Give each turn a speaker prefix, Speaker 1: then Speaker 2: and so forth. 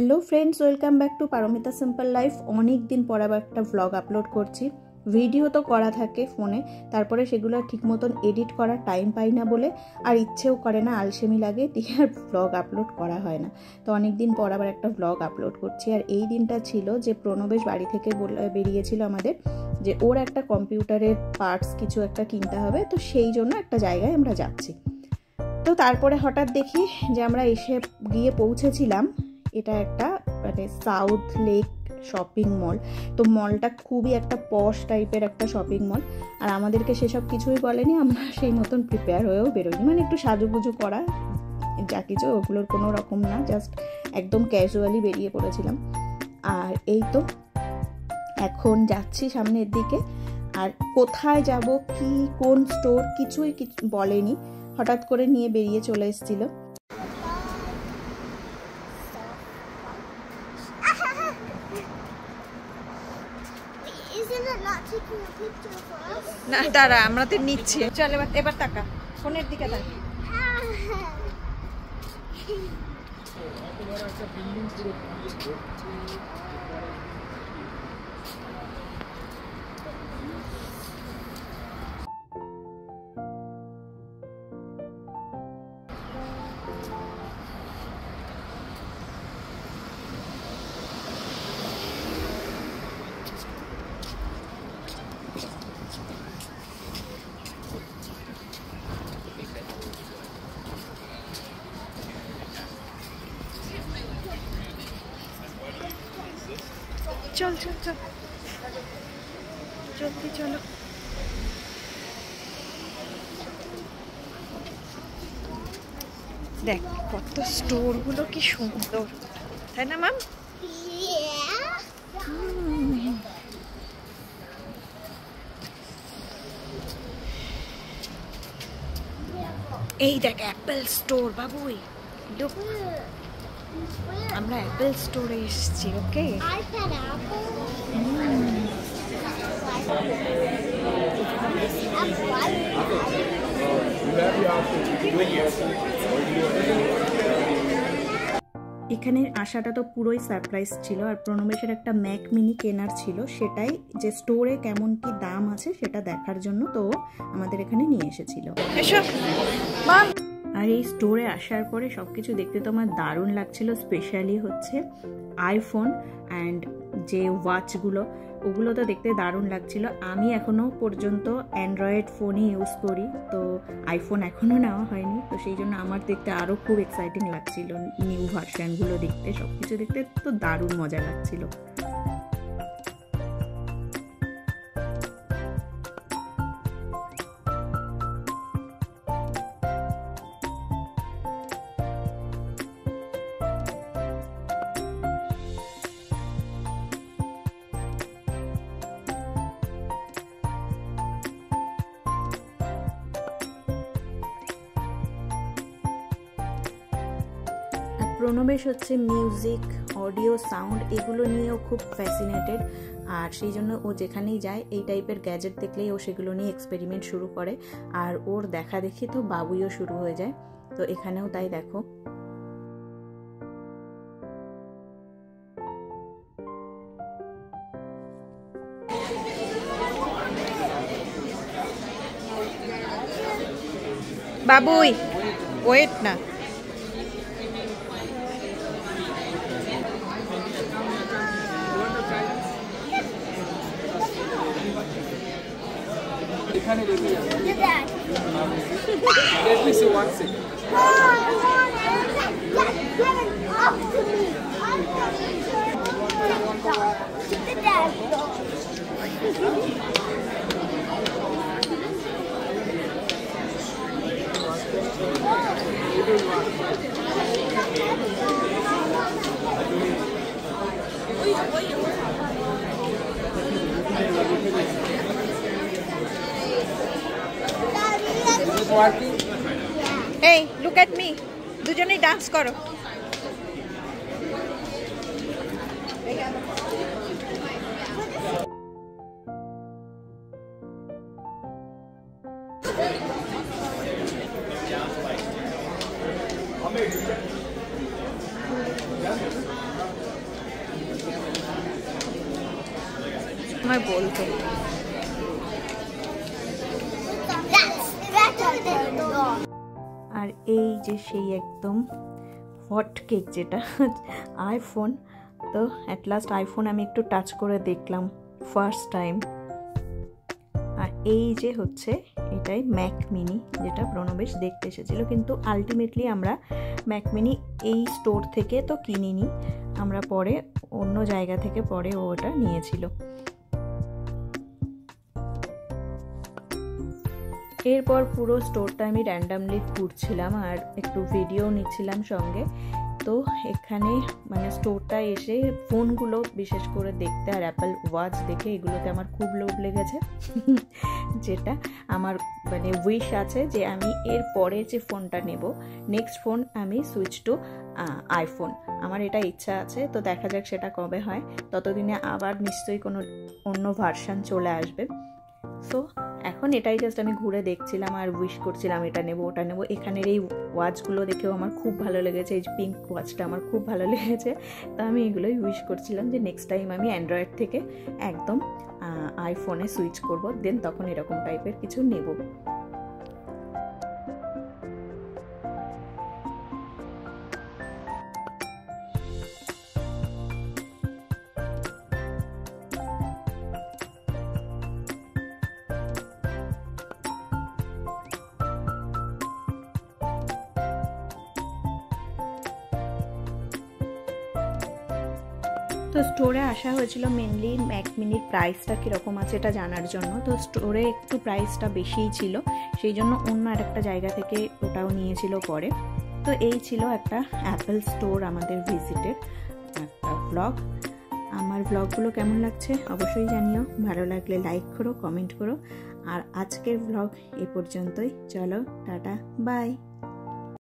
Speaker 1: Hello friends, welcome back to Paramita simple life. অনেক দিন পর আবার একটা ব্লগ আপলোড করছি। ভিডিও তো করা থাকে ফোনে, তারপরে সেগুলো ঠিক মতন এডিট করার টাইম পাই না বলে আর ইচ্ছেও করে না, আলসেমি লাগে, দিয়ে আর ব্লগ আপলোড করা হয় না। তো অনেক দিন পর আবার একটা ব্লগ আপলোড করছি। আর এই দিনটা ছিল যে প্রণবেশ বাড়ি থেকে বেরিয়েছিল আমাদের, যে ওর একটা কম্পিউটারের পার্টস কিছু একটা কিনতে হবে, তো সেই জন্য একটা জায়গায় আমরা যাচ্ছি। তো তারপরে হঠাৎ দেখি যে আমরা এসে গিয়ে পৌঁছেছিলাম, এটা একটা মানে সাউথ লেক শপিং মল। তো মলটা খুবই একটা পশ টাইপের একটা শপিং মল, আর আমাদেরকে সেসব কিছুই বলেনি, আমরা সেই মতন প্রিপেয়ার হয়েও বেরোইনি, মানে একটু সাজুগুজু করা যা কিছু ওগুলোর কোনো রকম না, জাস্ট একদম ক্যাজুয়ালি বেরিয়ে পড়েছিলাম। আর এই তো এখন যাচ্ছি সামনের দিকে, আর কোথায় যাব কি কোন স্টোর কিছুই বলেনি, হঠাৎ করে নিয়ে বেরিয়ে চলে এসেছিল।
Speaker 2: না দাঁড়া, আমরা তো নিচ্ছি। চল এবার তাকা, ফোনের দিকে তাকা। চল চল চল, জলদি চলো। দেখ কত স্টোর গুলো কি সুন্দর, তাই না ম্যাম? এই দেখ অ্যাপেল স্টোর বাবুই, আমরা অ্যাপেল স্টোরে এসেছি। ওকে
Speaker 1: এখানে আসাটা তো পুরোই সারপ্রাইজ ছিল। আর প্রণবেশের একটা ম্যাক মিনি কেনার ছিল, সেটাই যে স্টোরে কেমন কি দাম আছে সেটা দেখার জন্য তো আমাদের এখানে নিয়ে এসেছিল। আর এই স্টোরে আসার পরে সব কিছু দেখতে তো আমার দারুণ লাগছিল, স্পেশালি হচ্ছে আইফোন অ্যান্ড যে ওয়াচগুলো, ওগুলো তো দেখতে দারুণ লাগছিল। আমি এখনও পর্যন্ত অ্যান্ড্রয়েড ফোনই ইউজ করি, তো আইফোন এখনও নেওয়া হয়নি, তো সেই জন্য আমার দেখতে আরও খুব এক্সাইটিং লাগছিল নিউ ভার্সনগুলো দেখতে, সব কিছু দেখতে তো দারুণ মজা লাগছিল। প্রণবেশ হচ্ছে মিউজিক, অডিও, সাউন্ড এগুলো নিয়েও খুব ফ্যাসিনেটেড, আর সেই জন্য ও যেখানেই যায় এই টাইপের গ্যাজেট দেখলেই ও সেগুলো নিয়ে এক্সপেরিমেন্ট শুরু করে। আর ওর দেখা দেখি তো বাবুইও শুরু হয়ে যায়, তো এখানেও তাই দেখো।
Speaker 2: বাবুই ওয়েট না,
Speaker 3: Let me see one thing. Up to me.
Speaker 2: এই লুক এট মি, দুজনেই ডান্স করো। আমায় বলতো
Speaker 1: আর এই যে সেই একদম হট কেক যেটা আইফোন, তো অ্যাট লাস্ট আইফোন আমি একটু টাচ করে দেখলাম ফার্স্ট টাইম। আর এই যে হচ্ছে এটাই ম্যাক মিনি, যেটা প্রণবেশ দেখতে এসেছিলো, কিন্তু আলটিমেটলি আমরা ম্যাক মিনি এই স্টোর থেকে তো কিনিনি, আমরা পরে অন্য জায়গা থেকে পরে ওটা নিয়েছিল। এরপর পুরো স্টোরটা আমি র্যান্ডামলি ঘুরছিলাম আর একটু ভিডিও নিচ্ছিলাম সঙ্গে। তো এখানে মানে স্টোরটা এসে ফোনগুলো বিশেষ করে দেখতে আর অ্যাপল ওয়াচ দেখে এগুলোতে আমার খুব লোভ লেগেছে। যেটা আমার মানে উইশ আছে যে আমি এর পরে যে ফোনটা নেব, নেক্সট ফোন আমি সুইচ টু আইফোন, আমার এটা ইচ্ছা আছে। তো দেখা যাক সেটা কবে হয়, ততদিনে আবার নিশ্চয়ই কোনো অন্য ভার্সান চলে আসবে। সো এখন এটাই জাস্ট আমি ঘুরে দেখছিলাম আর উইশ করছিলাম এটা নেব ওটা নেব। এখানের এই ওয়াচগুলো দেখেও আমার খুব ভালো লেগেছে, এই পিঙ্ক ওয়াচটা আমার খুব ভালো লেগেছে। তো আমি এগুলোই উইশ করছিলাম যে নেক্সট টাইম আমি অ্যান্ড্রয়েড থেকে একদম আইফোনে সুইচ করব, দেন তখন এরকম টাইপের কিছু নেব। তো স্টোরে আসা হয়েছিল মেনলি ম্যাক মিনির প্রাইসটা কীরকম আছে এটা জানার জন্য। তো স্টোরে একটু প্রাইসটা বেশিই ছিল, সেই জন্য অন্য আরেকটা জায়গা থেকে ওটাও নিয়েছিল পরে। তো এই ছিল একটা অ্যাপল স্টোর আমাদের ভিজিটের একটা ব্লগ। আমার ব্লগগুলো কেমন লাগছে অবশ্যই জানিও, ভালো লাগলে লাইক করো, কমেন্ট করো। আর আজকের ব্লগ এ পর্যন্তই, চলো টাটা বাই।